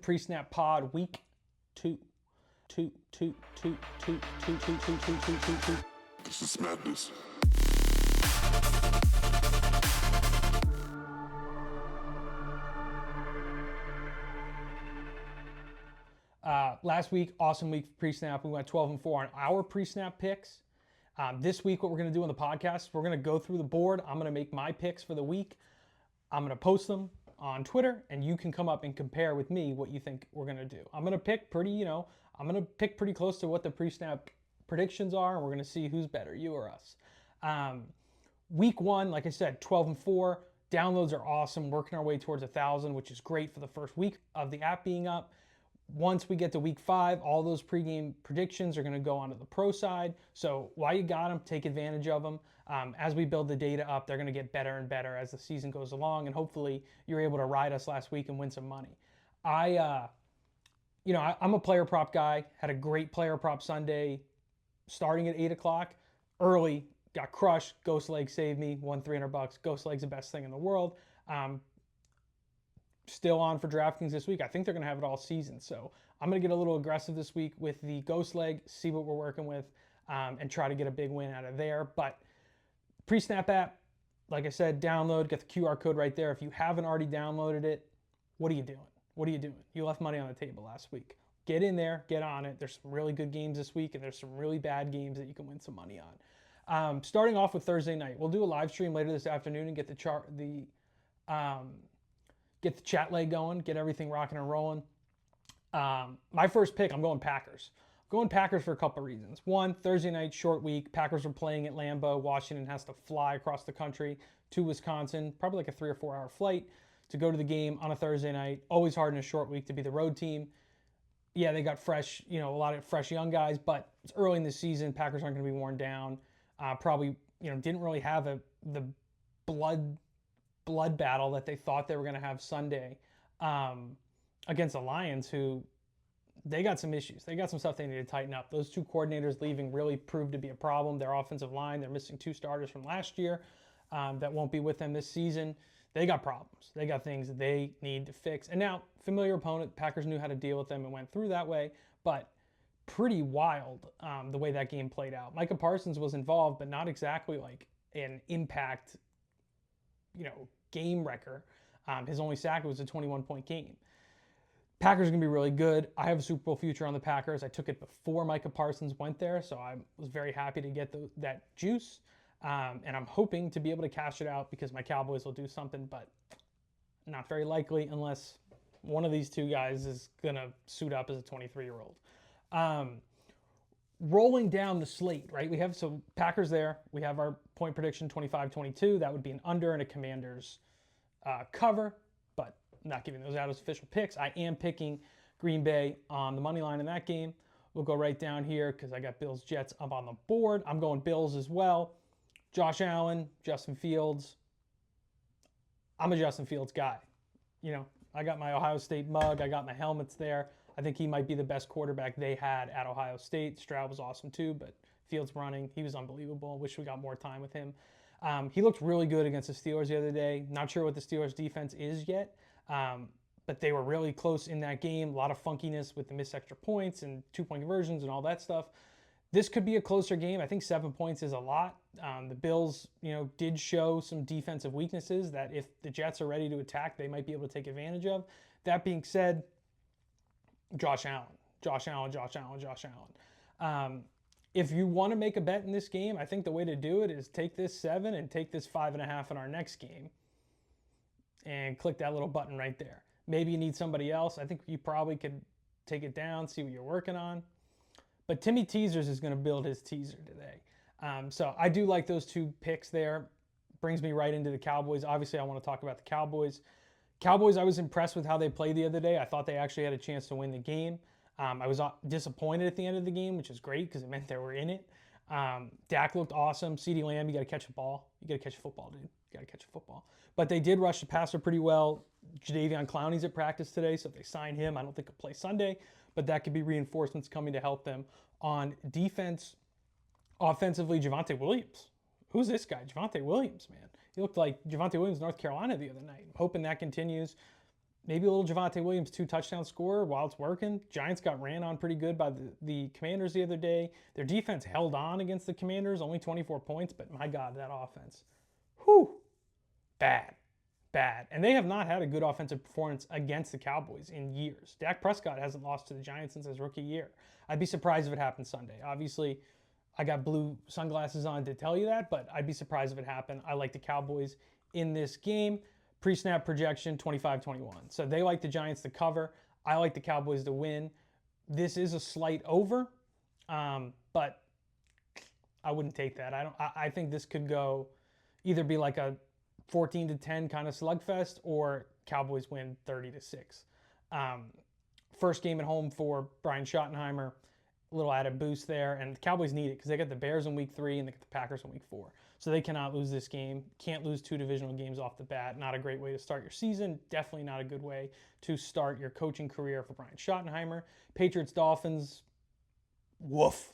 PreSnap Pod Week 2. This is madness. Last week, awesome week for pre-snap. We went 12-4 on our pre-snap picks. This week, what we're going to do on the podcast, we're going to go through the board. I'm going to make my picks for the week. I'm going to post them on Twitter, and you can come up and compare with me what you think we're going to do. I'm going to pick pretty close to what the pre-snap predictions are, and we're going to see who's better, you or us. Week 1, like I said, 12-4. Downloads are awesome. Working our way towards 1,000, which is great for the first week of the app being up. Once we get to week 5, all those pregame predictions are going to go onto the pro side. So while you got them, take advantage of them. As we build the data up, they're going to get better and better as the season goes along. And hopefully you're able to ride us last week and win some money. I'm a player prop guy. Had a great player prop Sunday starting at 8 o'clock. Early, got crushed. Ghost Leg saved me. Won $300. Ghost Leg's the best thing in the world. Still on for DraftKings this week. I think they're going to have it all season. So I'm going to get a little aggressive this week with the Ghost Leg, see what we're working with, and try to get a big win out of there. But pre-snap app, like I said, download, get the QR code right there. If you haven't already downloaded it, what are you doing? What are you doing? You left money on the table last week. Get in there, get on it. There's some really good games this week, and there's some really bad games that you can win some money on. Starting off with Thursday night, we'll do a live stream later this afternoon and get the chat leg going, get everything rocking and rolling. My first pick, I'm going Packers. I'm going Packers for a couple of reasons. One, Thursday night, short week. Packers are playing at Lambeau. Washington has to fly across the country to Wisconsin, probably like a 3 or 4 hour flight to go to the game on a Thursday night. Always hard in a short week to be the road team. Yeah, they got fresh, a lot of fresh young guys, but it's early in the season. Packers aren't going to be worn down. Probably, didn't really have the blood battle that they thought they were going to have Sunday against the Lions, who they got some issues. They got some stuff they need to tighten up. Those 2 coordinators leaving really proved to be a problem. Their offensive line, they're missing 2 starters from last year that won't be with them this season. They got problems. They got things that they need to fix. And now, familiar opponent, Packers knew how to deal with them and went through that way, but pretty wild the way that game played out. Micah Parsons was involved, but not exactly like an impact, game wrecker. His only sack was a 21-point game. Packers are going to be really good. I have a Super Bowl future on the Packers. I took it before Micah Parsons went there, so I was very happy to get that juice. And I'm hoping to be able to cash it out because my Cowboys will do something, but not very likely unless one of these 2 guys is going to suit up as a 23-year-old. Rolling down the slate, right? We have some Packers there. We have our point prediction 25-22. That would be an under and a Commanders cover, but I'm not giving those out as official picks. I am picking Green Bay on the money line in that game. We'll go right down here because I got Bills Jets up on the board. I'm going Bills as well. Josh Allen, Justin Fields. I'm a Justin Fields guy. I got my Ohio State mug. I got my helmets there. I think he might be the best quarterback they had at Ohio State. Stroud was awesome too, but Fields running, he was unbelievable. Wish we got more time with him. He looked really good against the Steelers the other day. Not sure what the Steelers defense is yet, but they were really close in that game. A lot of funkiness with the missed extra points and 2-point conversions and all that stuff. This could be a closer game. I think 7 points is a lot. The Bills, did show some defensive weaknesses that if the Jets are ready to attack, they might be able to take advantage of. That being said, Josh Allen. If you want to make a bet in this game, I think the way to do it is take this 7 and take this 5.5 in our next game and click that little button right there. Maybe you need somebody else. I think you probably could take it down, see what you're working on. But Timmy Teasers is going to build his teaser today. So I do like those 2 picks there. Brings me right into the Cowboys. Obviously, I want to talk about the Cowboys. Cowboys, I was impressed with how they played the other day. I thought they actually had a chance to win the game. I was disappointed at the end of the game, which is great because it meant they were in it. Dak looked awesome. CeeDee Lamb, you got to catch a ball. You got to catch a football, dude. You got to catch a football. But they did rush the passer pretty well. Jadeveon Clowney's at practice today, so if they sign him, I don't think he'll play Sunday. But that could be reinforcements coming to help them. On defense, offensively, Javonte Williams. Who's this guy? Javonte Williams, man. He looked like Javonte Williams, North Carolina the other night. I'm hoping that continues. Maybe a little Javonte Williams 2-touchdown scorer while it's working. Giants got ran on pretty good by the Commanders the other day. Their defense held on against the Commanders, only 24 points, but my God, that offense. Whew. Bad. And they have not had a good offensive performance against the Cowboys in years. Dak Prescott hasn't lost to the Giants since his rookie year. I'd be surprised if it happened Sunday. Obviously, I got blue sunglasses on to tell you that, but I'd be surprised if it happened. I like the Cowboys in this game. Pre-snap projection, 25-21. So they like the Giants to cover. I like the Cowboys to win. This is a slight over, but I wouldn't take that. I think this could go either be like a 14-10 kind of slugfest, or Cowboys win 30-6. First game at home for Brian Schottenheimer, a little added boost there, and the Cowboys need it because they got the Bears in week 3 and they got the Packers in week 4. So they cannot lose this game. Can't lose 2 divisional games off the bat. Not a great way to start your season. Definitely not a good way to start your coaching career for Brian Schottenheimer. Patriots, Dolphins, woof.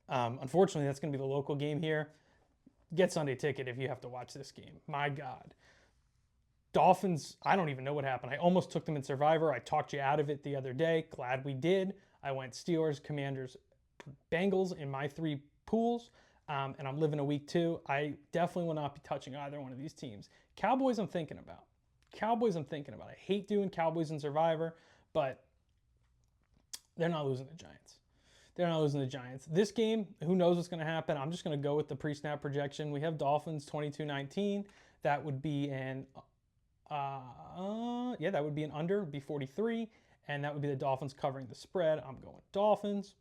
Unfortunately, that's going to be the local game here. Get Sunday ticket if you have to watch this game. My God. Dolphins, I don't even know what happened. I almost took them in Survivor. I talked you out of it the other day. Glad we did. I went Steelers, Commanders, Bengals in my 3 pools, and I'm living a week 2. I definitely will not be touching either one of these teams. Cowboys I'm thinking about. I hate doing Cowboys in Survivor, but they're not losing the Giants. This game, who knows what's going to happen? I'm just going to go with the pre-snap projection. We have Dolphins 22-19. That would be an under, it'd be 43, and that would be the Dolphins covering the spread. I'm going Dolphins.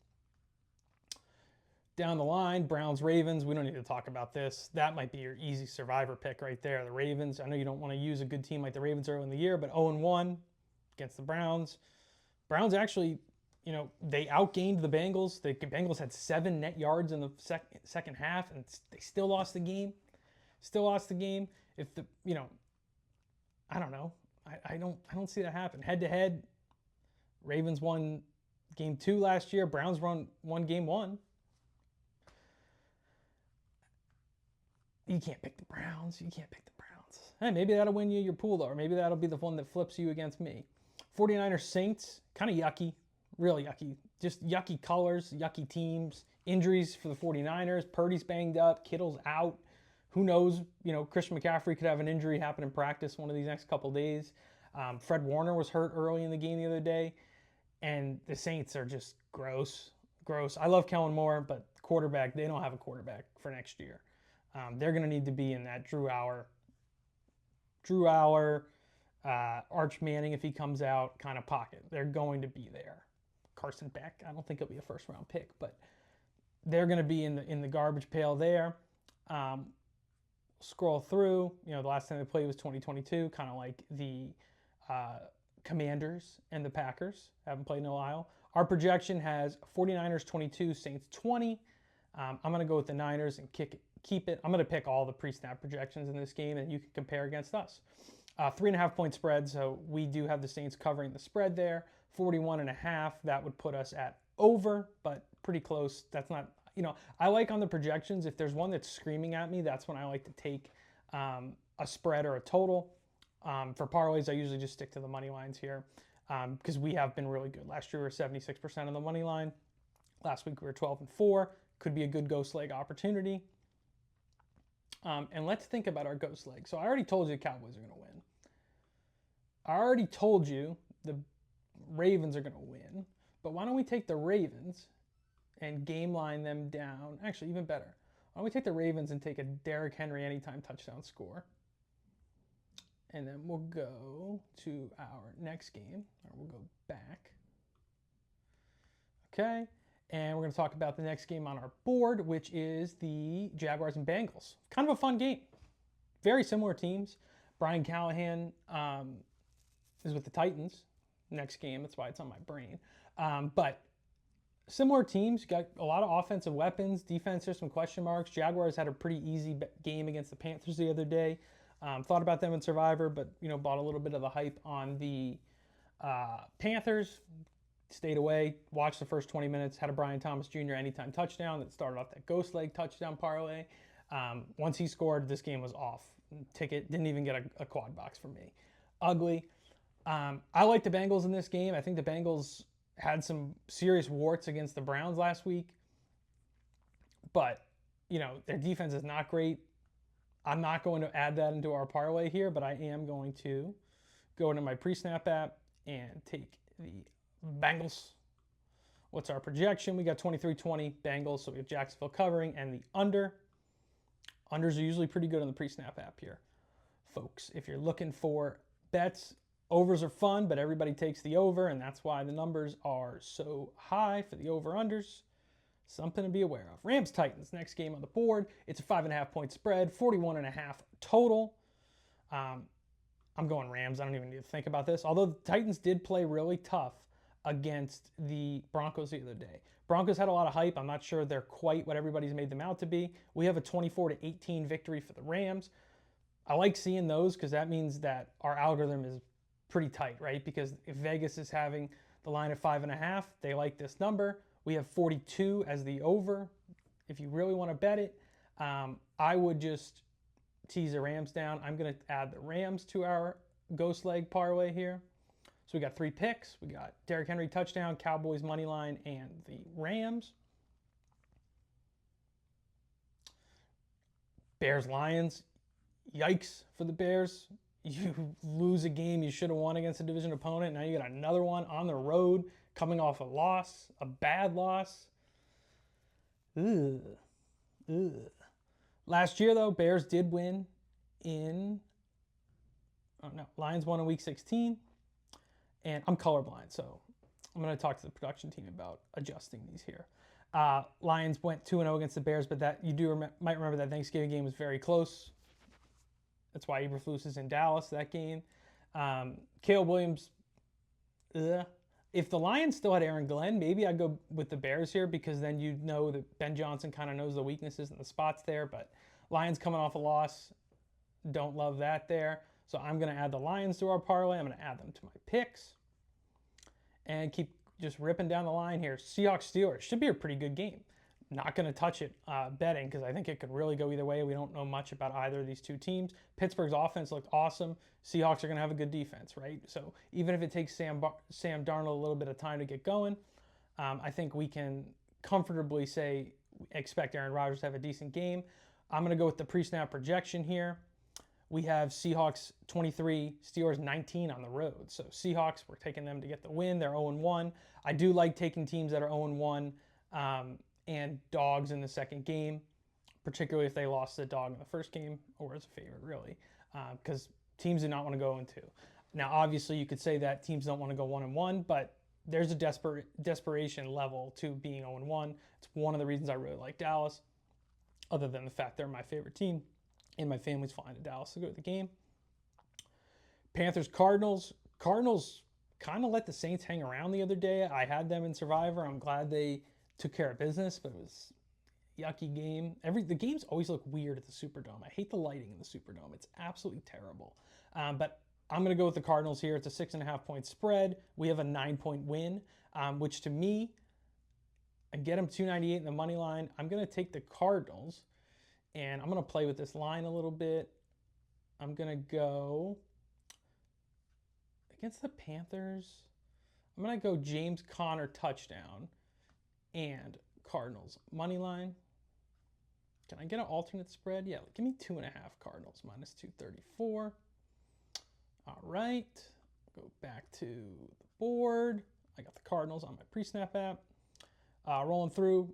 Down the line, Browns, Ravens. We don't need to talk about this. That might be your easy Survivor pick right there. The Ravens. I know you don't want to use a good team like the Ravens early in the year, but 0-1 against the Browns. Browns actually, they outgained the Bengals. The Bengals had 7 net yards in the second half, and they still lost the game. If I don't know. I don't see that happen. Head to head, Ravens won game 2 last year. Browns won game 1. You can't pick the Browns. Hey, maybe that'll win you your pool, though, or maybe that'll be the one that flips you against me. 49ers, Saints, kind of yucky. Real yucky. Just yucky colors, yucky teams. Injuries for the 49ers. Purdy's banged up. Kittle's out. Who knows? Christian McCaffrey could have an injury happen in practice one of these next couple days. Fred Warner was hurt early in the game the other day. And the Saints are just gross. I love Kellen Moore, but quarterback, they don't have a quarterback for next year. They're going to need to be in that Drew Aller, Arch Manning if he comes out kind of pocket. They're going to be there. Carson Beck, I don't think he'll be a first-round pick, but they're going to be in the garbage pail there. Scroll through, the last time they played was 2022, kind of like the Commanders and the Packers. Haven't played in a while. Our projection has 49ers 22, Saints 20. I'm going to go with the Niners and keep it. I'm going to pick all the pre-snap projections in this game, and you can compare against us. 3.5-point spread, so we do have the Saints covering the spread there. 41.5, that would put us at over, but pretty close. That's not, I like on the projections, if there's one that's screaming at me, that's when I like to take a spread or a total. For parlays, I usually just stick to the money lines here because we have been really good. Last year we were 76% on the money line. Last week we were 12-4. Could be a good ghost leg opportunity. And let's think about our ghost leg. So I already told you the Cowboys are going to win. I already told you the Ravens are going to win. But why don't we take the Ravens and game line them down? Actually, even better. Why don't we take the Ravens and take a Derrick Henry anytime touchdown score? And then we'll go to our next game. Or we'll go back. Okay. And we're going to talk about the next game on our board, which is the Jaguars and Bengals. Kind of a fun game. Very similar teams. Brian Callahan is with the Titans next game. That's why it's on my brain. But similar teams. Got a lot of offensive weapons. Defense, there's some question marks. Jaguars had a pretty easy game against the Panthers the other day. Thought about them in Survivor, but bought a little bit of the hype on the Panthers. Stayed away, watched the first 20 minutes, had a Brian Thomas Jr. anytime touchdown that started off that ghost leg touchdown parlay. Once he scored, this game was off. Ticket, didn't even get a quad box from me. Ugly. I like the Bengals in this game. I think the Bengals had some serious warts against the Browns last week. But, their defense is not great. I'm not going to add that into our parlay here, but I am going to go into my PreSnap app and take the Bengals. What's our projection? We got 23-20 Bengals, so we have Jacksonville covering and the under. Unders are usually pretty good on the PreSnap app here, folks. If you're looking for bets, overs are fun, but everybody takes the over, and that's why the numbers are so high for the over-unders. Something to be aware of. Rams-Titans, next game on the board. It's a 5.5-point spread, 41.5 total. I'm going Rams. I don't even need to think about this. Although the Titans did play really tough against the Broncos the other day. Broncos had a lot of hype. I'm not sure they're quite what everybody's made them out to be. We have a 24-18 victory for the Rams. I like seeing those because that means that our algorithm is pretty tight, right? Because if Vegas is having the line at 5.5, they like this number. We have 42 as the over. If you really want to bet it, I would just tease the Rams down. I'm going to add the Rams to our ghost leg parlay here. So we got 3 picks. We got Derrick Henry touchdown, Cowboys money line, and the Rams. Bears-Lions. Yikes for the Bears. You lose a game you should have won against a division opponent. Now you got another one on the road, coming off a loss, a bad loss. Ugh. Last year, though, Bears did win Lions won in Week 16. And I'm colorblind, so I'm going to talk to the production team about adjusting these here. Lions went 2-0 against the Bears, but that you might remember that Thanksgiving game was very close. That's why Eberflus is in Dallas, that game. Caleb Williams, if the Lions still had Aaron Glenn, maybe I'd go with the Bears here because then you know that Ben Johnson kind of knows the weaknesses and the spots there. But Lions coming off a loss, don't love that there. So I'm going to add the Lions to our parlay. I'm going to add them to my picks and keep just ripping down the line here. Seahawks-Steelers should be a pretty good game. Not going to touch it betting because I think it could really go either way. We don't know much about either of these two teams. Pittsburgh's offense looked awesome. Seahawks are going to have a good defense, right? So even if it takes Sam Darnold a little bit of time to get going, I think we can comfortably say expect Aaron Rodgers to have a decent game. I'm going to go with the pre-snap projection here. We have Seahawks 23, Steelers 19 on the road. So Seahawks, we're taking them to get the win. They're 0-1. I do like taking teams that are 0-1 and dogs in the second game, particularly if they lost the dog in the first game or as a favorite, really, because teams do not want to go 0-2. Now, obviously, you could say that teams don't want to go 1-1, but there's a desperation level to being 0-1. It's one of the reasons I really like Dallas, other than the fact they're my favorite team. And my family's flying to Dallas to go to the game. Panthers-Cardinals. Cardinals kind of let the Saints hang around the other day. I had them in Survivor. I'm glad they took care of business, but it was a yucky game. The games always look weird at the Superdome. I hate the lighting in the Superdome. It's absolutely terrible. But I'm going to go with the Cardinals here. It's a 6.5-point spread. We have a 9-point win, which to me, I get them 298 in the money line. I'm going to take the Cardinals. And I'm going to play with this line a little bit. I'm going to go against the Panthers. I'm going to go James Conner touchdown and Cardinals money line. Can I get an alternate spread? Yeah, give me 2.5 Cardinals minus 234. All right. Go back to the board. I got the Cardinals on my pre-snap app. Rolling through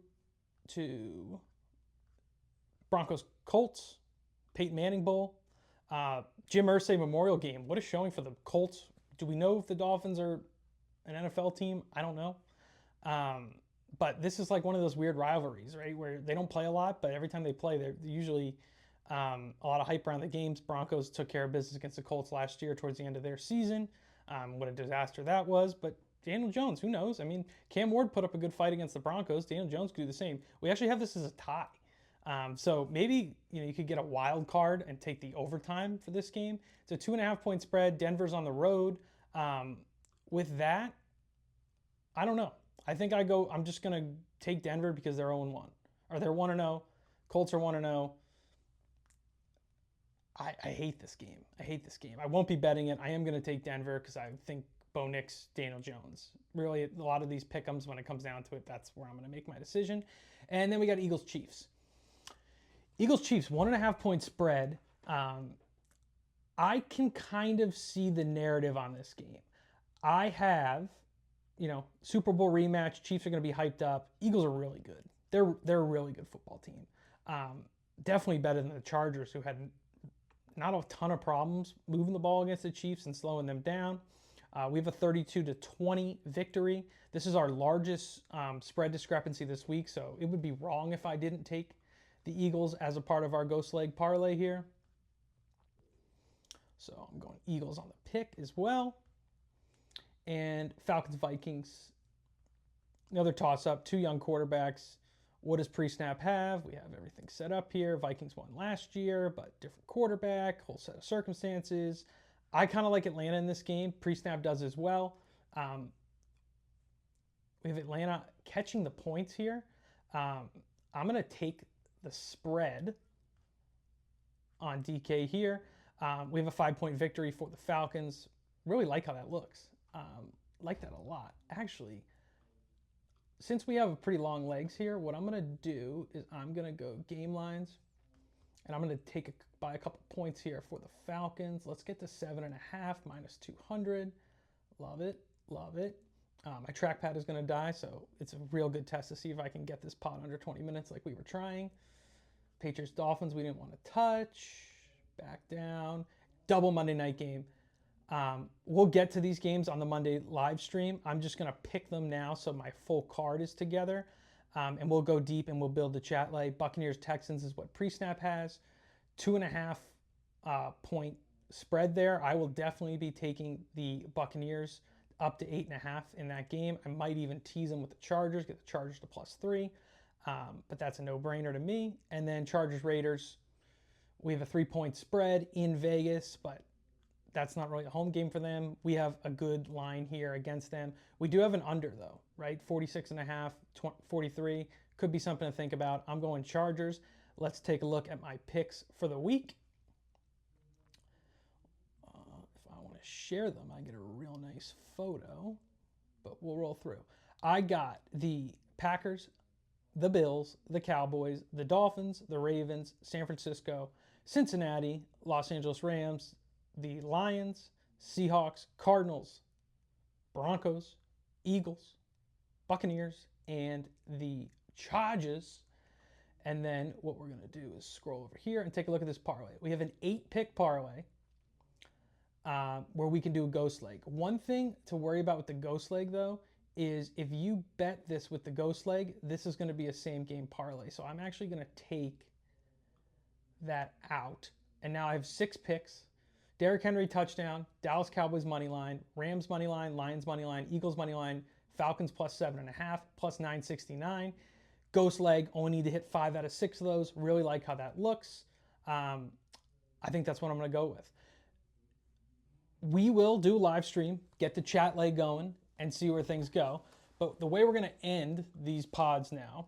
to Broncos Colts, Peyton Manning Bowl, Jim Irsay Memorial Game. What a showing for the Colts. Do we know if the Dolphins are an NFL team? I don't know. But this is like one of those weird rivalries, right? Where they don't play a lot, but every time they play, they're usually a lot of hype around the games. Broncos took care of business against the Colts last year towards the end of their season. What a disaster that was. But Daniel Jones, who knows? I mean, Cam Ward put up a good fight against the Broncos. Daniel Jones could do the same. We actually have this as a tie. So maybe you could get a wild card and take the overtime for this game. It's a 2.5-point spread. Denver's on the road. With that, I don't know. I think I'm just going to take Denver because they're 0-1. Or they're 1-0. Colts are 1-0. I hate this game. I hate this game. I won't be betting it. I am going to take Denver because I think Bo Nix, Daniel Jones. Really, a lot of these pick'ems, when it comes down to it, that's where I'm going to make my decision. And then we got Eagles-Chiefs. Eagles-Chiefs, 1.5 point spread. I can kind of see the narrative on this game. I have, Super Bowl rematch. Chiefs are going to be hyped up. Eagles are really good. They're a really good football team. Definitely better than the Chargers, who had not a ton of problems moving the ball against the Chiefs and slowing them down. We have a 32-20 victory. This is our largest spread discrepancy this week, so it would be wrong if I didn't take the Eagles as a part of our ghost leg parlay here. So I'm going Eagles on the pick as well. And Falcons-Vikings, another toss-up, 2 young quarterbacks. What does PreSnap have? We have everything set up here. Vikings won last year, but different quarterback, whole set of circumstances. I kind of like Atlanta in this game. PreSnap does as well. We have Atlanta catching the points here. I'm going to take the spread on DK here. We have a 5-point victory for the Falcons. Really like how that looks. Like that a lot. Actually, since we have pretty long legs here, what I'm going to do is I'm going to go game lines, and I'm going to take by a couple points here for the Falcons. Let's get to 7.5 minus 200. Love it. Love it. My trackpad is going to die, so it's a real good test to see if I can get this pod under 20 minutes like we were trying. Patriots, Dolphins, we didn't want to touch. Back down. Double Monday night game. We'll get to these games on the Monday live stream. I'm just going to pick them now so my full card is together. And we'll go deep and we'll build the chat like Buccaneers, Texans is what PreSnap has. 2.5 point spread there. I will definitely be taking the Buccaneers up to 8.5 in that game. I might even tease them with the Chargers, get the Chargers to +3. But that's a no-brainer to me. And then Chargers, Raiders. We have a 3-point spread in Vegas, but that's not really a home game for them. We have a good line here against them. We do have an under, though, right? 46.5, 43. Could be something to think about. I'm going Chargers. Let's take a look at my picks for the week. If I want to share them, I get a real nice photo, but we'll roll through. I got the Packers, the Bills, the Cowboys, the Dolphins, the Ravens, San Francisco, Cincinnati, Los Angeles Rams, the Lions, Seahawks, Cardinals, Broncos, Eagles, Buccaneers, and the Chargers. And then what we're going to do is scroll over here and take a look at this parlay. We have an 8-pick parlay where we can do a ghost leg. One thing to worry about with the ghost leg, though, is if you bet this with the ghost leg, this is going to be a same game parlay. So I'm actually going to take that out. And now I have 6 picks. Derrick Henry touchdown, Dallas Cowboys money line, Rams money line, Lions money line, Eagles money line, Falcons +7.5, +969. Ghost leg, only need to hit 5 out of 6 of those. Really like how that looks. I think that's what I'm going to go with. We will do live stream, get the chat leg going, and see where things go. But the way we're going to end these pods now